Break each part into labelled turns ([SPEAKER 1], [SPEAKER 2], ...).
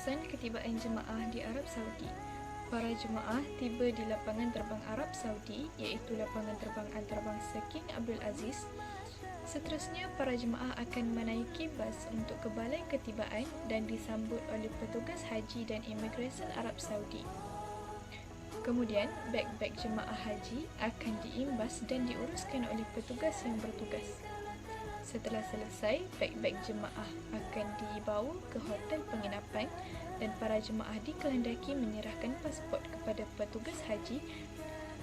[SPEAKER 1] Pengurusan ketibaan jemaah di Arab Saudi. Para jemaah tiba di lapangan terbang Arab Saudi iaitu lapangan terbang antarabangsa King Abdul Aziz. Seterusnya, para jemaah akan menaiki bas untuk ke balai ketibaan dan disambut oleh petugas haji dan imigresen Arab Saudi. Kemudian, beg-beg jemaah haji akan diimbas dan diuruskan oleh petugas yang bertugas. Setelah selesai, beg-beg jemaah akan dibawa ke hotel penginapan dan para jemaah dikehendaki menyerahkan pasport kepada petugas haji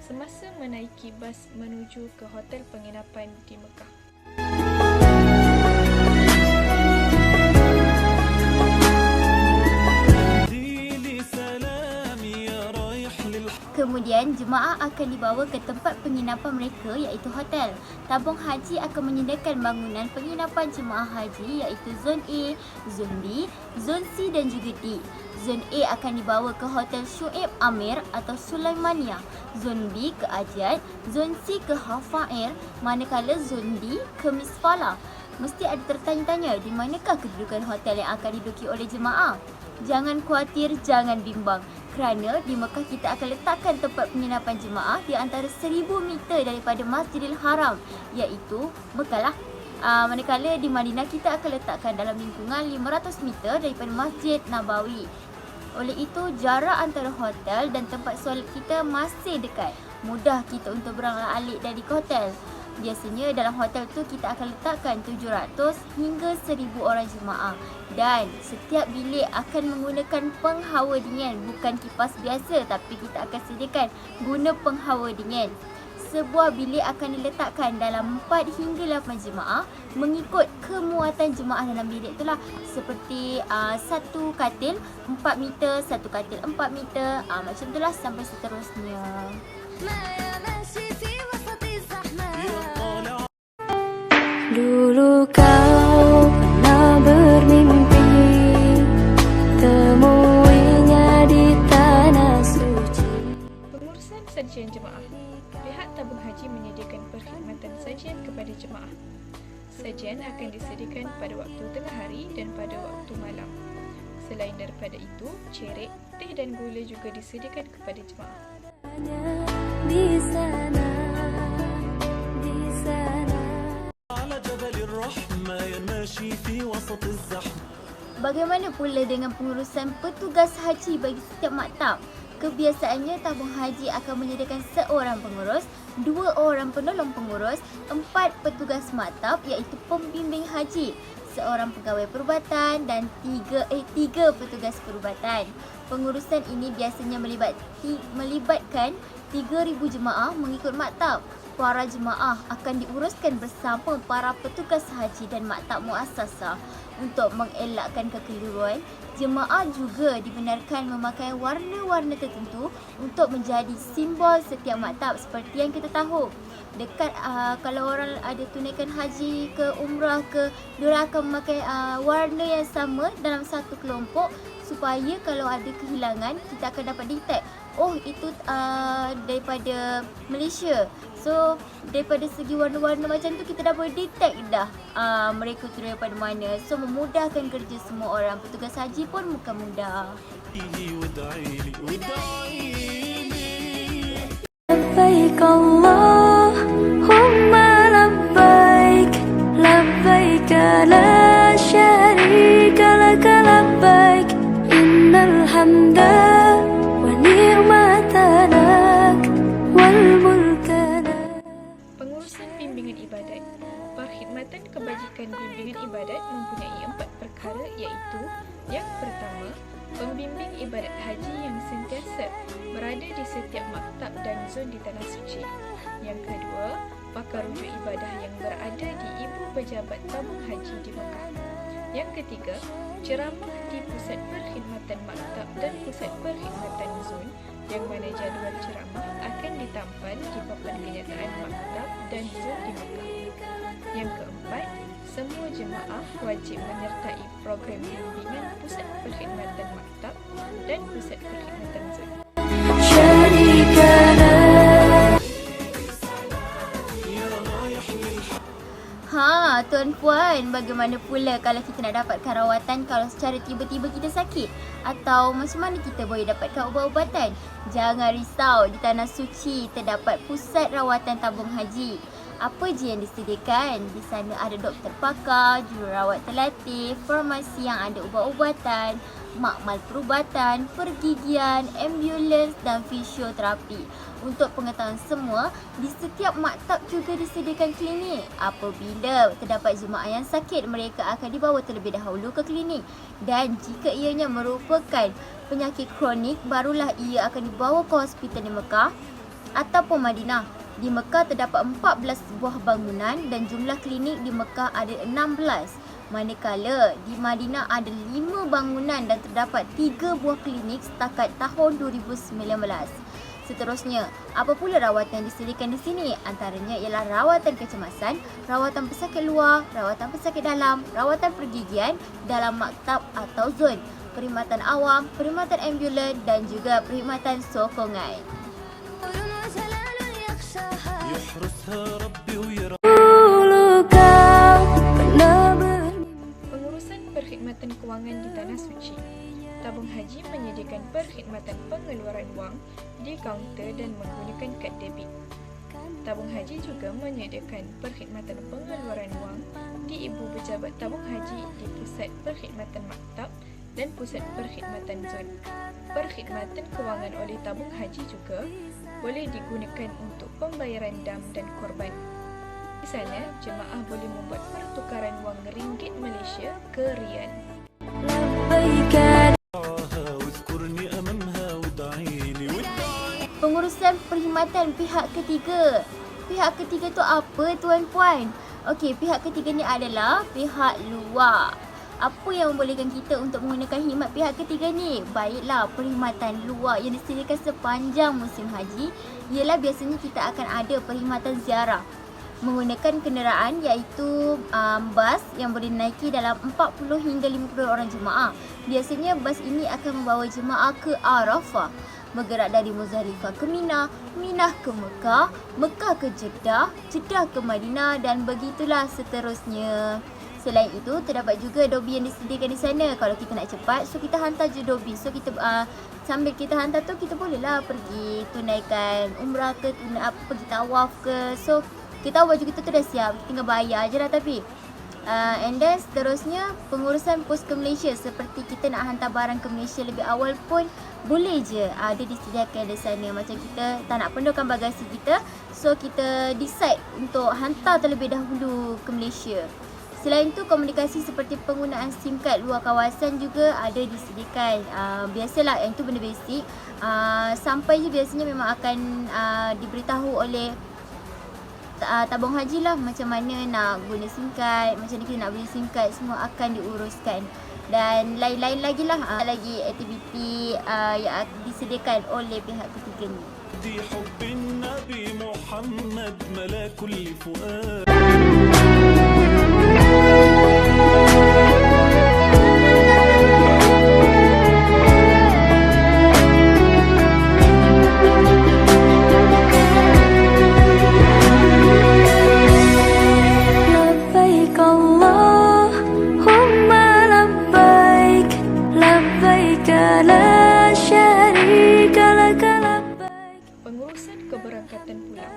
[SPEAKER 1] semasa menaiki bas menuju ke hotel penginapan di Mekah.
[SPEAKER 2] Kemudian, jemaah akan dibawa ke tempat penginapan mereka iaitu hotel. Tabung haji akan menyediakan bangunan penginapan jemaah haji iaitu Zon A, Zon B, Zon C dan juga D. Zon A akan dibawa ke Hotel Shu'aib Amir atau Sulaimania, Zon B ke Ajad, Zon C ke Hafa Air, manakala Zon D ke Misfala. Mesti ada tertanya-tanya di manakah kedudukan hotel yang akan diduduki oleh jemaah. Jangan khawatir, jangan bimbang. Kerana di Mekah kita akan letakkan tempat penginapan jemaah di antara 1000 meter daripada Masjidil Haram iaitu Mekah lah. Manakala di Madinah kita akan letakkan dalam lingkungan 500 meter daripada Masjid Nabawi. Oleh itu, jarak antara hotel dan tempat solat kita masih dekat. Mudah kita untuk berang-alik dari ke hotel. Biasanya dalam hotel tu kita akan letakkan 700 hingga 1000 orang jemaah dan setiap bilik akan menggunakan penghawa dingin, bukan kipas biasa, tapi kita akan sediakan guna penghawa dingin. Sebuah bilik akan diletakkan dalam 4 hingga 8 jemaah mengikut kemuatan jemaah dalam bilik itulah. Seperti satu katil 4 meter, satu katil 4 meter, macam itulah sampai seterusnya.
[SPEAKER 3] Dulu kau pernah bermimpi temuinya di tanah suci.
[SPEAKER 1] Pengurusan sajian jemaah. Pihak tabung haji menyediakan perkhidmatan sajian kepada jemaah. Sajian akan disediakan pada waktu tengah hari dan pada waktu malam. Selain daripada itu, cerek, teh dan gula juga disediakan kepada jemaah.
[SPEAKER 3] Di sana, di sana.
[SPEAKER 2] Bagaimana pula dengan pengurusan petugas haji bagi setiap maktab? Kebiasaannya tabung haji akan menyediakan seorang pengurus, 2 orang penolong pengurus, 4 petugas maktab iaitu pembimbing haji, seorang pegawai perubatan dan 3 petugas perubatan. Pengurusan ini biasanya melibatkan 3000 jemaah mengikut maktab. Para jemaah akan diuruskan bersama para petugas haji dan maktab muassasah. Untuk mengelakkan kekeliruan, jemaah juga dibenarkan memakai warna-warna tertentu untuk menjadi simbol setiap maktab seperti yang kita tahu. Dekat kalau orang ada tunaikan haji ke umrah ke, diorang akan memakai warna yang sama dalam satu kelompok supaya kalau ada kehilangan kita akan dapat detect. Oh, itu daripada Malaysia. So, daripada segi warna-warna macam tu kita dah boleh detect dah mereka tu daripada mana. So, memudahkan kerja semua orang. Petugas haji pun bukan mudah.
[SPEAKER 3] Labbaik Allahumma labbaik, labbaik la syarika laka labbaik, innal hamda wa ni'mata lak wal mulka lak.
[SPEAKER 1] Pengurusan bimbingan ibadat. Perkhidmatan kebajikan bimbingan ibadat mempunyai 4 perkara iaitu: yang pertama, pembimbing ibadat haji yang sentiasa berada di setiap maktab dan zon di Tanah Suci. Yang kedua, pakar rujuk ibadah yang berada di Ibu Pejabat Tabung Haji di Mekah. Yang ketiga, ceramah di pusat perkhidmatan maktab dan pusat perkhidmatan zon yang mana jadual ceramah akan ditampal di papan kenyataan maktab dan zon di Mekah. Yang keempat, semua jemaah wajib menyertai program bimbingan pusat perkhidmatan maktab dan pusat perkhidmatan zon.
[SPEAKER 2] Tuan Puan, bagaimana pula kalau kita nak dapatkan rawatan kalau secara tiba-tiba kita sakit? Atau macam mana kita boleh dapatkan ubat-ubatan? Jangan risau, di Tanah Suci terdapat pusat rawatan tabung haji. Apa je yang disediakan? Di sana ada doktor pakar, jururawat terlatih, farmasi yang ada ubat-ubatan, makmal perubatan, pergigian, ambulans dan fisioterapi. Untuk pengetahuan semua, di setiap maktab juga disediakan klinik. Apabila terdapat jemaah yang sakit, mereka akan dibawa terlebih dahulu ke klinik. Dan jika ianya merupakan penyakit kronik, barulah ia akan dibawa ke hospital di Mekah ataupun Madinah. Di Mekah terdapat 14 buah bangunan dan jumlah klinik di Mekah ada 16. Manakala di Madinah ada 5 bangunan dan terdapat 3 buah klinik setakat tahun 2019. Seterusnya, apa pula rawatan yang disediakan di sini? Antaranya ialah rawatan kecemasan, rawatan pesakit luar, rawatan pesakit dalam, rawatan pergigian dalam maktab atau zon, perkhidmatan awam, perkhidmatan ambulan dan juga perkhidmatan sokongan.
[SPEAKER 1] Pengurusan perkhidmatan kewangan di Tanah Suci. Tabung haji menyediakan perkhidmatan pengeluaran wang di kaunter dan menggunakan kad debit. Tabung haji juga menyediakan perkhidmatan pengeluaran wang di Ibu Pejabat Tabung Haji di Pusat Perkhidmatan Maktab dan Pusat Perkhidmatan Zon. Perkhidmatan kewangan oleh tabung haji juga boleh digunakan untuk pembayaran dam dan korban. Di sana, jemaah boleh membuat pertukaran wang ringgit Malaysia ke rial.
[SPEAKER 2] Pengurusan perkhidmatan pihak ketiga. Pihak ketiga tu apa, Tuan Puan? Okey, pihak ketiga ni adalah pihak luar. Apa yang membolehkan kita untuk menggunakan khidmat pihak ketiga ni? Baiklah, perkhidmatan luar yang disediakan sepanjang musim haji ialah biasanya kita akan ada perkhidmatan ziarah menggunakan kenderaan iaitu bas yang boleh dinaiki dalam 40 hingga 50 orang jemaah. Biasanya bas ini akan membawa jemaah ke Arafah, bergerak dari Muzdalifah ke Mina, Mina ke Mekah, Mekah ke Jeddah, Jeddah ke Madinah dan begitulah seterusnya. Selain itu, terdapat juga dobi yang disediakan di sana. Kalau kita nak cepat, so kita hantar je dobi. So kita sambil kita hantar tu, kita bolehlah pergi tunaikan umrah ke, pergi tawaf ke. So kita baju kita tu dah siap, tinggal bayar je lah tapi. And then seterusnya, pengurusan pos ke Malaysia. Seperti kita nak hantar barang ke Malaysia lebih awal pun boleh je, ada disediakan di sana. Macam kita tak nak penuhkan bagasi kita, so kita decide untuk hantar terlebih dahulu ke Malaysia. Selain itu, komunikasi seperti penggunaan SIM card luar kawasan juga ada disediakan. Biasalah, yang itu benda basic. Sampai je biasanya memang akan diberitahu oleh tabung haji lah macam mana nak guna SIM card, macam mana kita nak beli SIM card, semua akan diuruskan. Dan lain-lain lagi lah, lagi aktiviti yang disediakan oleh pihak ketiga ni.
[SPEAKER 1] Pengurusan keberangkatan pulang.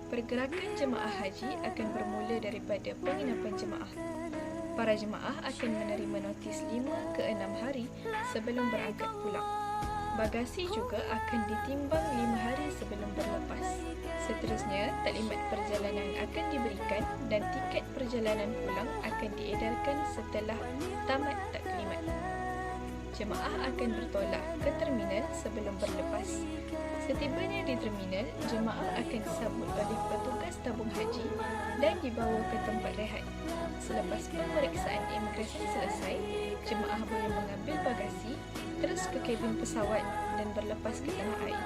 [SPEAKER 1] Pergerakan jemaah haji akan bermula daripada penginapan jemaah. Para jemaah akan menerima notis 5 ke 6 hari sebelum berangkat pulang. Bagasi juga akan ditimbang 5 hari sebelum berlepas. Seterusnya, taklimat perjalanan akan diberikan dan tiket perjalanan pulang akan diedarkan setelah tamat taklimat. Jemaah akan bertolak ke terminal sebelum berlepas. Setibanya di terminal, jemaah akan disambut oleh petugas tabung haji dan dibawa ke tempat rehat. Selepas pemeriksaan imigrasi selesai, jemaah boleh mengambil bagasi, terus ke kabin pesawat dan berlepas ke tanah air.